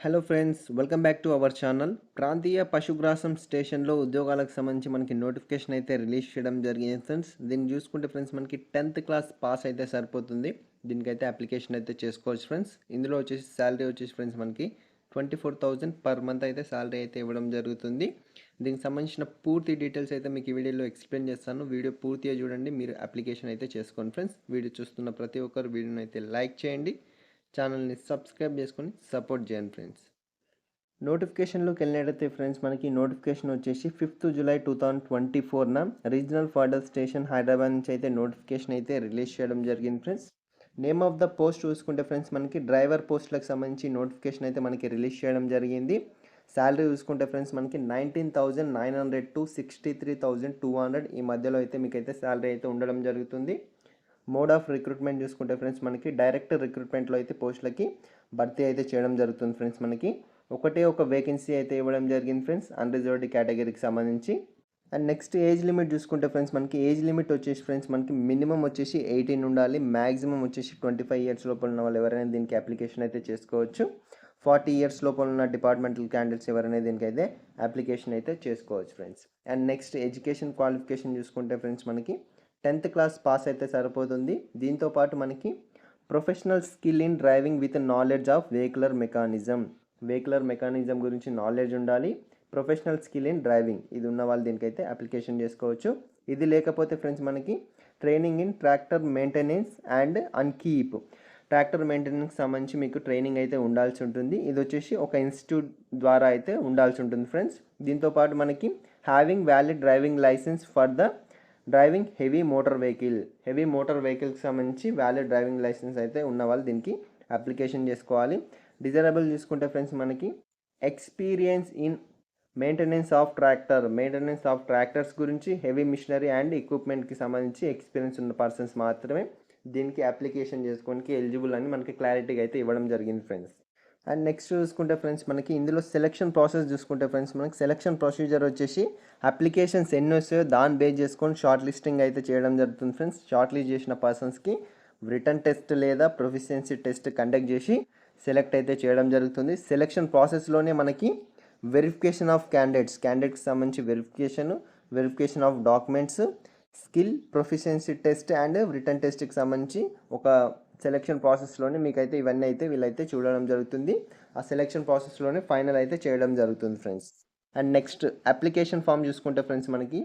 Hello friends, welcome back to our channel. ప్రాంతీయ పశుగ్రాసం స్టేషన్లో ఉద్యోగాలకు సంబంధించి మనకి నోటిఫికేషన్ అయితే రిలీజ్ చేయడం జరిగింది ఫ్రెండ్స్. దీన్ని చూసుకుంటే ఫ్రెండ్స్ మనకి 10th క్లాస్ పాస్ అయితే సరిపోతుంది. దీనికైతే అప్లికేషన్ అయితే చేసుకోవచ్చు ఫ్రెండ్స్. ఇందులో వచ్చేసి శాలరీ వచ్చేసి ఫ్రెండ్స్ మనకి 24,000 పర్ మంత్ అయితే శాలరీ అయితే ఇవ్వడం జరుగుతుంది. దీనికి సంబంధించిన పూర్తి డీటెయిల్స్ అయితే మీకు ఈ వీడియోలో ఎక్స్ప్లెయిన్ చేస్తాను. వీడియో పూర్తిగా చూడండి, మీరు అప్లికేషన్ అయితే చేసుకోండి ఫ్రెండ్స్. వీడియో చూస్తున్న ప్రతి ఒక్కరు వీడియోని అయితే లైక్ చేయండి, ఛానల్ని సబ్స్క్రైబ్ చేసుకొని సపోర్ట్ చేయండి ఫ్రెండ్స్. నోటిఫికేషన్లోకి వెళ్ళినట్టయితే ఫ్రెండ్స్ మనకి నోటిఫికేషన్ వచ్చేసి 5th జూలై 2024న రీజనల్ ఫార్డర్ స్టేషన్ హైదరాబాద్ నుంచి అయితే నోటిఫికేషన్ అయితే రిలీజ్ చేయడం జరిగింది friends. Name of the post చూసుకుంటే ఫ్రెండ్స్ మనకి డ్రైవర్ పోస్టులకు సంబంధించి నోటిఫికేషన్ అయితే మనకి రిలీజ్ చేయడం జరిగింది. శాలరీ చూసుకుంటే ఫ్రెండ్స్ మనకి 19,900 to 63,200 ఈ మధ్యలో అయితే మీకైతే శాలరీ అయితే ఉండడం జరుగుతుంది. మోడ్ ఆఫ్ రిక్రూట్మెంట్ చూసుకుంటే ఫ్రెండ్స్ మనకి డైరెక్ట్ రిక్రూట్మెంట్లో అయితే పోస్టులకి భర్తీ అయితే చేయడం జరుగుతుంది ఫ్రెండ్స్. మనకి ఒకటే ఒక వేకెన్సీ అయితే ఇవ్వడం జరిగింది ఫ్రెండ్స్, అన్రిజర్వ్డ్ కేటగిరీకి సంబంధించి. అండ్ నెక్స్ట్ ఏజ్ లిమిట్ చూసుకుంటే ఫ్రెండ్స్ మనకి ఏజ్ లిమిట్ వచ్చేసి ఫ్రెండ్స్ మనకి మినిమం వచ్చేసి 18 ఉండాలి, మ్యాక్సిమం వచ్చేసి 25 ఇయర్స్ లోపల ఉన్న వాళ్ళు ఎవరైనా దీనికి అప్లికేషన్ అయితే చేసుకోవచ్చు. 40 ఇయర్స్ లోపల ఉన్న డిపార్ట్మెంటల్ క్యాండిడేట్స్ ఎవరైనా దీనికైతే అప్లికేషన్ అయితే చేసుకోవచ్చు friends. And next education qualification చూసుకుంటే ఫ్రెండ్స్ మనకి 10th క్లాస్ పాస్ అయితే సరిపోతుంది. దీంతోపాటు మనకి professional skill in driving with knowledge of vehicular mechanism గురించి నాలెడ్జ్ ఉండాలి. ప్రొఫెషనల్ స్కిల్ ఇన్ డ్రైవింగ్ ఇది ఉన్న వాళ్ళు దీనికైతే అప్లికేషన్ చేసుకోవచ్చు. ఇది లేకపోతే ఫ్రెండ్స్ మనకి training in tractor maintenance and upkeep, tractor maintenance సంబంధించి మీకు ట్రైనింగ్ అయితే ఉండాల్సి ఉంటుంది. ఇది వచ్చేసి ఒక ఇన్స్టిట్యూట్ ద్వారా అయితే ఉండాల్సి ఉంటుంది ఫ్రెండ్స్. దీంతోపాటు మనకి having valid driving license for the driving heavy motor వెహికల్కి సంబంధించి వ్యాలిడ్ డ్రైవింగ్ లైసెన్స్ అయితే ఉన్న వాళ్ళు దీనికి అప్లికేషన్ చేసుకోవాలి. డిజైరబుల్ చూసుకుంటే ఫ్రెండ్స్ మనకి experience in maintenance of tractors గురించి హెవీ మిషనరీ అండ్ ఎక్విప్మెంట్కి సంబంధించి ఎక్స్పీరియన్స్ ఉన్న పర్సన్స్ మాత్రమే దీనికి అప్లికేషన్ చేసుకోవడానికి ఎలిజిబుల్ అని మనకి క్లారిటీగా అయితే ఇవ్వడం జరిగింది ఫ్రెండ్స్. అండ్ నెక్స్ట్ చూసుకుంటే ఫ్రెండ్స్ మనకి ఇందులో సెలక్షన్ ప్రాసెస్ చూసుకుంటే ఫ్రెండ్స్ మనకి సెలక్షన్ ప్రొసీజర్ వచ్చేసి అప్లికేషన్స్ ఎన్ని వస్తాయో దాన్ని బేస్ చేసుకొని షార్ట్ లిస్టింగ్ అయితే చేయడం జరుగుతుంది ఫ్రెండ్స్. షార్ట్ లిస్ట్ చేసిన పర్సన్స్కి రిటర్న్ టెస్ట్ లేదా ప్రొఫిషియన్సీ టెస్ట్ కండక్ట్ చేసి సెలెక్ట్ అయితే చేయడం జరుగుతుంది. సెలక్షన్ ప్రాసెస్లోనే మనకి వెరిఫికేషన్ ఆఫ్ క్యాండిడేట్కి సంబంధించి verification of documents, skill, proficiency test and return టెస్ట్కి సంబంధించి ఒక సెలక్షన్ ప్రాసెస్లోనే మీకైతే ఇవన్నీ అయితే వీళ్ళైతే చూడడం జరుగుతుంది. ఆ సెలక్షన్ ప్రాసెస్లోనే ఫైనల్ అయితే చేయడం జరుగుతుంది friends. And next application form చూసుకుంటే ఫ్రెండ్స్ మనకి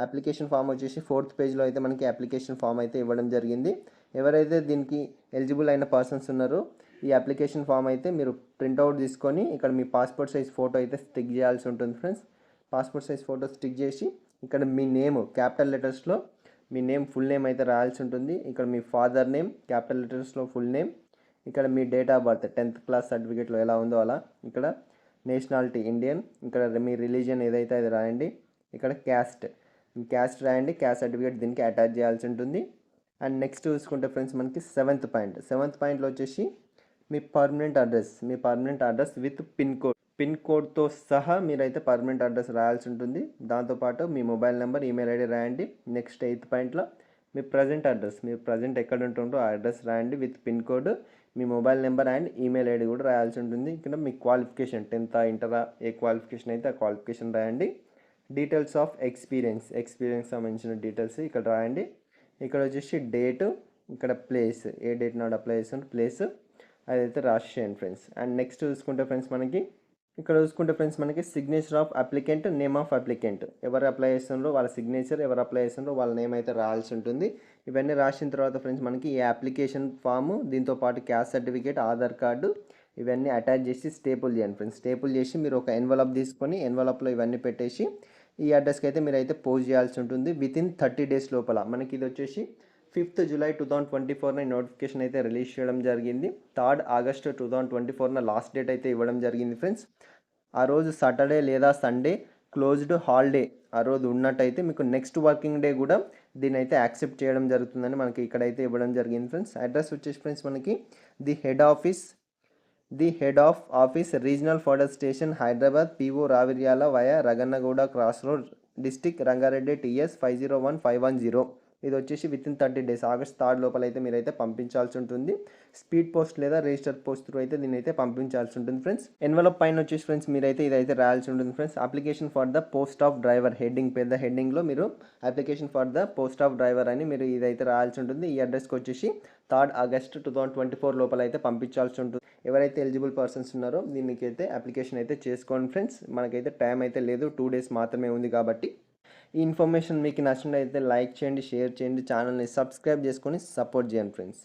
అప్లికేషన్ ఫామ్ వచ్చేసి 4th పేజ్లో అయితే మనకి అప్లికేషన్ ఫామ్ అయితే ఇవ్వడం జరిగింది. ఎవరైతే దీనికి ఎలిజిబుల్ అయిన పర్సన్స్ ఉన్నారో ఈ అప్లికేషన్ ఫామ్ అయితే మీరు ప్రింట్అవుట్ తీసుకొని ఇక్కడ మీ పాస్పోర్ట్ సైజ్ ఫోటో అయితే స్టిక్ చేయాల్సి ఉంటుంది friends. Passport size photo stick చేసి ఇక్కడ మీ నేమ్ క్యాపిటల్ లెటర్స్లో మీ నేమ్ ఫుల్ నేమ్ అయితే రాయాల్సి ఉంటుంది. ఇక్కడ మీ ఫాదర్ నేమ్ క్యాపిటల్ లెటర్స్లో ఫుల్ నేమ్, ఇక్కడ మీ date of birth 10th class సర్టిఫికేట్లో ఎలా ఉందో అలా, ఇక్కడ నేషనాలిటీ ఇండియన్, ఇక్కడ మీ రిలీజియన్ ఏదైతే అది రాయండి, ఇక్కడ క్యాస్ట్ రాయండి, క్యాస్ట్ సర్టిఫికేట్ దీనికి అటాచ్ చేయాల్సి ఉంటుంది. అండ్ నెక్స్ట్ చూసుకుంటే ఫ్రెండ్స్ మనకి 7th పాయింట్లో వచ్చేసి మీ పర్మనెంట్ అడ్రస్ విత్ పిన్ కోడ్తో సహా మీరైతే పర్మనెంట్ అడ్రస్ రాయాల్సి ఉంటుంది. దాంతోపాటు మీ మొబైల్ నెంబర్, ఈమెయిల్ ఐడి రాయండి. నెక్స్ట్ 8th పాయింట్లో మీ ప్రజెంట్ ఎక్కడ ఉంటుందో ఆ అడ్రస్ రాయండి with pin code, me mobile number and email ID కూడా రాయాల్సి ఉంటుంది. ఇక్కడ మీ క్వాలిఫికేషన్ 10th ఇంటరా ఏ క్వాలిఫికేషన్ అయితే ఆ క్వాలిఫికేషన్ రాయండి. డీటెయిల్స్ ఆఫ్ ఎక్స్పీరియన్స్ సంబంధించిన డీటెయిల్స్ ఇక్కడ రాయండి. ఇక్కడ వచ్చేసి డేటు, ఇక్కడ ప్లేస్, ఏ డేట్ నాడు అప్లై చేస్తున్న ప్లేస్ అదైతే రాసేయండి ఫ్రెండ్స్. అండ్ నెక్స్ట్ చూసుకుంటే ఫ్రెండ్స్ మనకి signature of applicant, name of applicant, ఎవరు అప్లై చేస్తున్నారో వాళ్ళ సిగ్నేచర్, ఎవరు అప్లై చేస్తున్నారో వాళ్ళ నేమ్ అయితే రాయాల్సి ఉంటుంది. ఇవన్నీ రాసిన తర్వాత ఫ్రెండ్స్ మనకి ఈ అప్లికేషన్ ఫాము, దీంతోపాటు క్యాస్ట్ సర్టిఫికేట్, ఆధార్ కార్డు ఇవన్నీ అటాచ్ చేసి స్టేపుల్ చేయండి ఫ్రెండ్స్. స్టేపుల్ చేసి మీరు ఒక ఎన్వలప్ తీసుకొని ఎన్వలప్లో ఇవన్నీ పెట్టేసి ఈ అడ్రస్కి అయితే మీరు అయితే పోస్ట్ చేయాల్సి ఉంటుంది వితిన్ 30 days లోపల. మనకి ఇది వచ్చేసి 5th జూలై 2024 నోటిఫికేషన్ అయితే రిలీజ్ చేయడం జరిగింది. 3rd ఆగస్ట్ 2024 లాస్ట్ డేట్ అయితే ఇవ్వడం జరిగింది ఫ్రెండ్స్. ఆ రోజు సాటర్డే లేదా సండే క్లోజ్డ్ హాలిడే ఆ రోజు ఉన్నట్టయితే మీకు నెక్స్ట్ వర్కింగ్ డే కూడా దీని అయితే యాక్సెప్ట్ చేయడం జరుగుతుందని మనకి ఇక్కడైతే ఇవ్వడం జరిగింది ఫ్రెండ్స్. అడ్రస్ వచ్చేసి ఫ్రెండ్స్ మనకి the head of office regional fodder station Hyderabad, PO Raviryala via Ragannaguda cross road, district Rangareddy, TS 501510. ఇది వచ్చేసి వితిన్ 30 days ఆగస్ట్ 3 లోపల అయితే మీరైతే పంపించాల్సి ఉంటుంది. స్పీడ్ పోస్ట్ లేదా రిజిస్టర్ పోస్ట్ త్రూ అయితే దీన్ని అయితే పంపించాల్సి ఉంటుంది ఫ్రెండ్స్. ఎన్వలప్ పైన వచ్చేసి ఫ్రెండ్స్ మీరైతే ఇదైతే రాయాల్సి ఉంటుంది friends. Application for the post of driver heading, పెద్ద హెడ్డింగ్లో మీరు application for the post of driver అని మీరు ఇదైతే రాయాల్సి ఉంటుంది. ఈ అడ్రస్కి వచ్చేసి 3 ఆగస్ట్ 2024 లోపల అయితే పంపించాల్సి ఉంటుంది. ఎవరైతే ఎలిజిబుల్ పర్సన్స్ ఉన్నారో దీనికైతే అప్లికేషన్ అయితే చేసుకోండి ఫ్రెండ్స్. మనకైతే టైం అయితే లేదు, 2 days మాత్రమే ఉంది కాబట్టి. ఈ ఇన్ఫర్మేషన్ మీకు నచ్చినట్లయితే లైక్ చేయండి, షేర్ చేయండి, ఛానల్ని సబ్స్క్రైబ్ చేసుకొని సపోర్ట్ చేయండి ఫ్రెండ్స్.